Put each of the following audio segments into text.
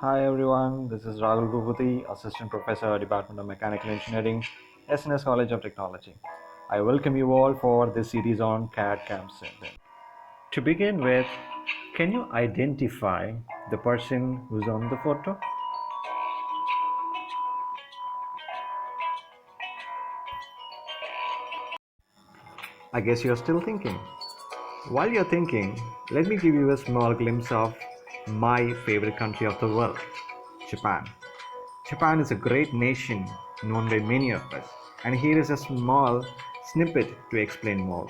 Hi everyone, this is Rahul Bhuputi, Assistant Professor, Department of Mechanical Engineering, SNS College of Technology. I welcome you all for this series on CAD CAM Sim. To begin with, can you identify the person who's on the photo? I guess you're still thinking. While you're thinking, let me give you a small glimpse of my favorite country of the world, Japan. Japan is a great nation known by many of us, and here is a small snippet to explain more.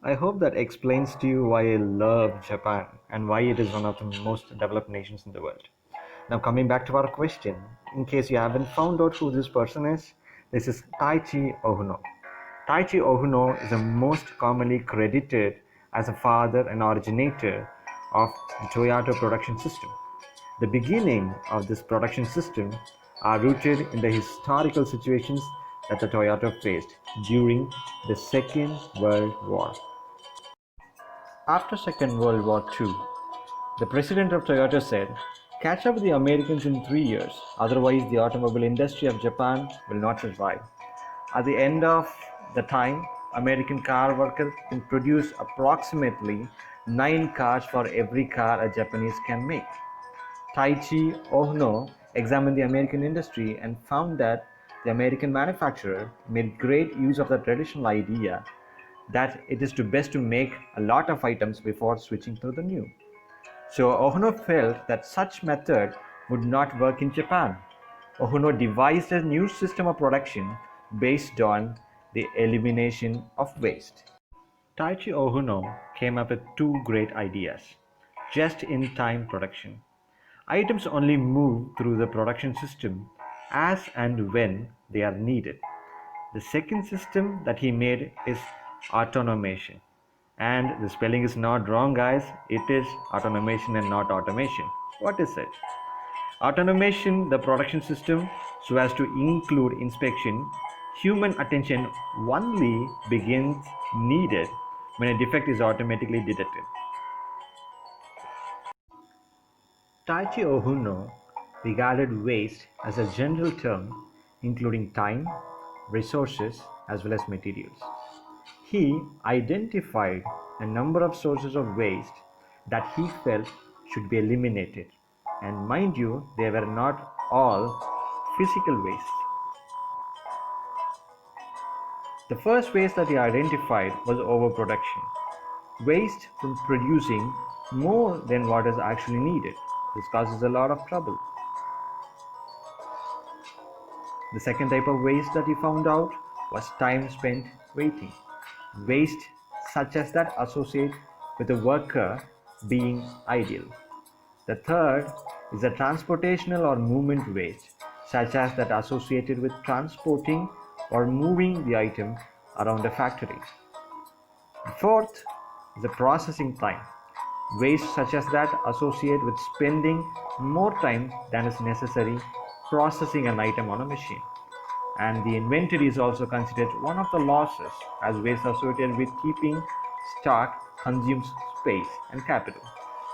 I hope that explains to you why I love Japan and why it is one of the most developed nations in the world. Now, coming back to our question, in case you haven't found out who this person is, this is Taichi Ohuno. Taichi Ohuno is the most commonly credited as a father and originator of the Toyota production system. The beginning of this production system are rooted in the historical situations that the Toyota faced during the Second World War. After Second World War II, the president of Toyota said, "Catch up with the Americans in 3 years, otherwise the automobile industry of Japan will not survive." At the end of the time, American car workers can produce approximately 9 cars for every car a Japanese can make. Taichi Ohno examined the American industry and found that the American manufacturer made great use of the traditional idea that it is best to make a lot of items before switching to the new. So Ohno felt that such method would not work in Japan. Ohno devised a new system of production based on the elimination of waste. Taichi Ohno came up with two great ideas. Just-in-time production. Items only move through the production system as and when they are needed. The second system that he made is automation. And the spelling is not wrong, guys. It is autonomation and not automation. What is it? Automation, the production system, so as to include inspection, human attention only begins needed when a defect is automatically detected. Taichi Ohuno regarded waste as a general term including time, resources, as well as materials. He identified a number of sources of waste that he felt should be eliminated. And mind you, they were not all physical waste. The first waste that he identified was overproduction. Waste from producing more than what is actually needed. This causes a lot of trouble. The second type of waste that he found out was time spent waiting. Waste such as that associate with the worker being idle. The third is the transportational or movement waste, such as that associated with transporting or moving the item around a factory. The fourth is the processing time. Waste such as that associate with spending more time than is necessary processing an item on a machine. And the inventory is also considered one of the losses, as waste associated with keeping stock consumes space and capital.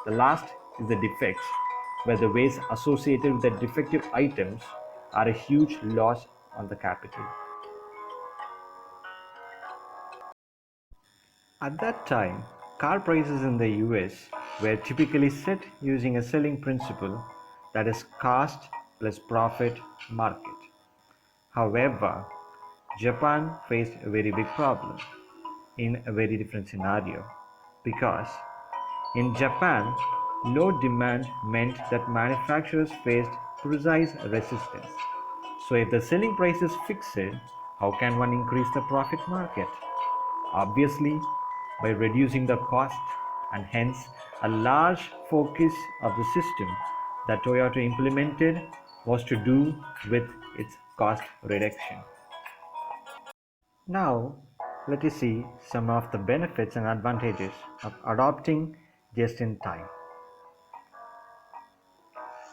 The last is the defects, where the waste associated with the defective items are a huge loss on the capital. At that time, car prices in the US were typically set using a selling principle that is cost plus profit market. However, Japan faced a very big problem in a very different scenario because in Japan, low demand meant that manufacturers faced precise resistance. So, if the selling price is fixed, how can one increase the profit market? Obviously, by reducing the cost, and hence a large focus of the system that Toyota implemented was to do with its cost reduction. Now, let us see some of the benefits and advantages of adopting just-in-time.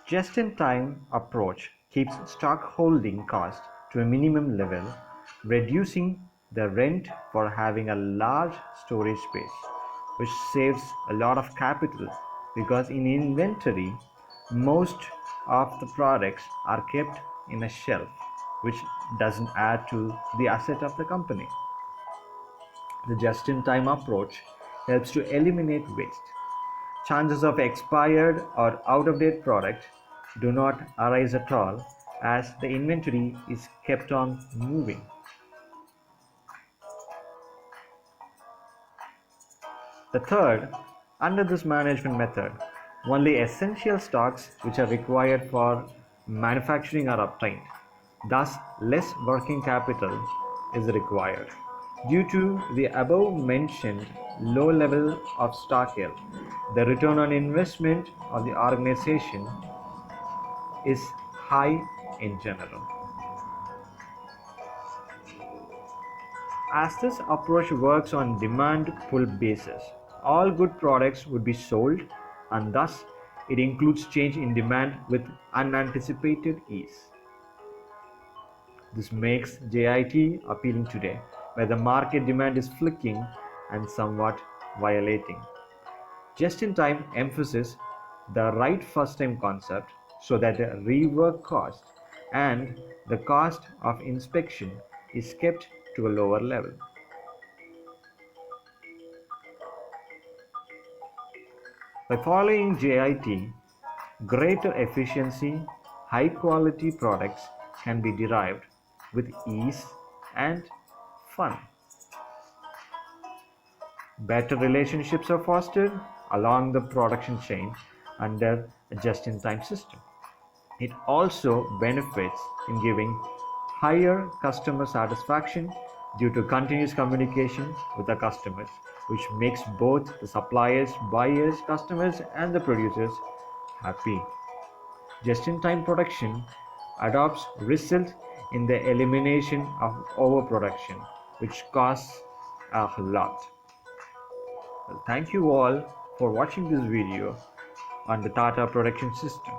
Just-in-time approach keeps stock holding cost to a minimum level, reducing the rent for having a large storage space, which saves a lot of capital because in inventory, most of the products are kept in a shelf, which doesn't add to the asset of the company. The just-in-time approach helps to eliminate waste. Chances of expired or out-of-date product do not arise at all as the inventory is kept on moving. The third, under this management method, only essential stocks which are required for manufacturing are obtained. Thus, less working capital is required. Due to the above mentioned low level of stock health, the return on investment of the organization is high in general. As this approach works on demand pull basis, all good products would be sold and thus it includes change in demand with unanticipated ease. This makes JIT appealing today, where the market demand is flicking and somewhat violating. Just-in-time emphasis the right first-time concept so that the rework cost and the cost of inspection is kept to a lower level. By following JIT, greater efficiency, high quality products can be derived with ease and fun. Better relationships are fostered along the production chain under a just-in-time system. It also benefits in giving higher customer satisfaction due to continuous communication with the customers, which makes both the suppliers, buyers, customers, and the producers happy. Just-in-time production adopts result in the elimination of overproduction, which costs a lot. Well, thank you all for watching this video on the Tata production system.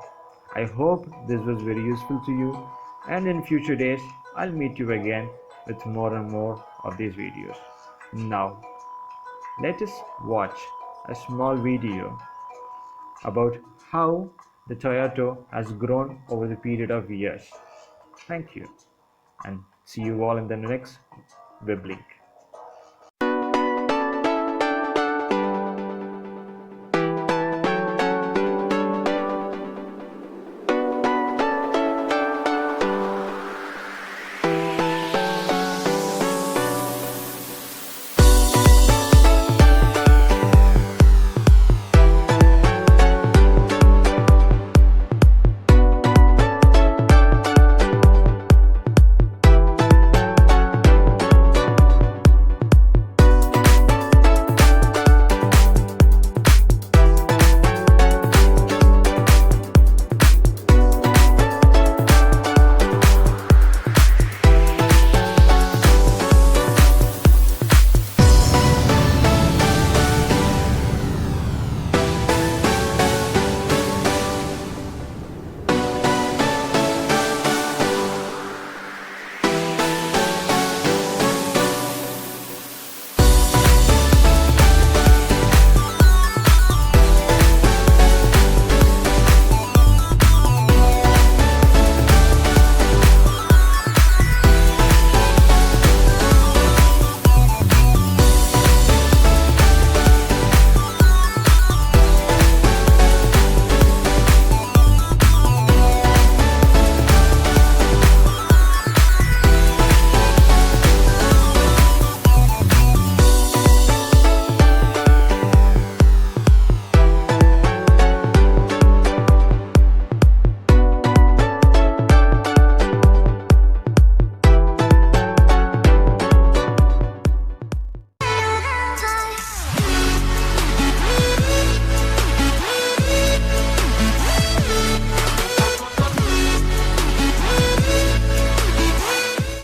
I hope this was very useful to you, and in future days I'll meet you again with more and more of these videos. Now let us watch a small video about how the Toyota has grown over the period of years. Thank you, and see you all in the next web link.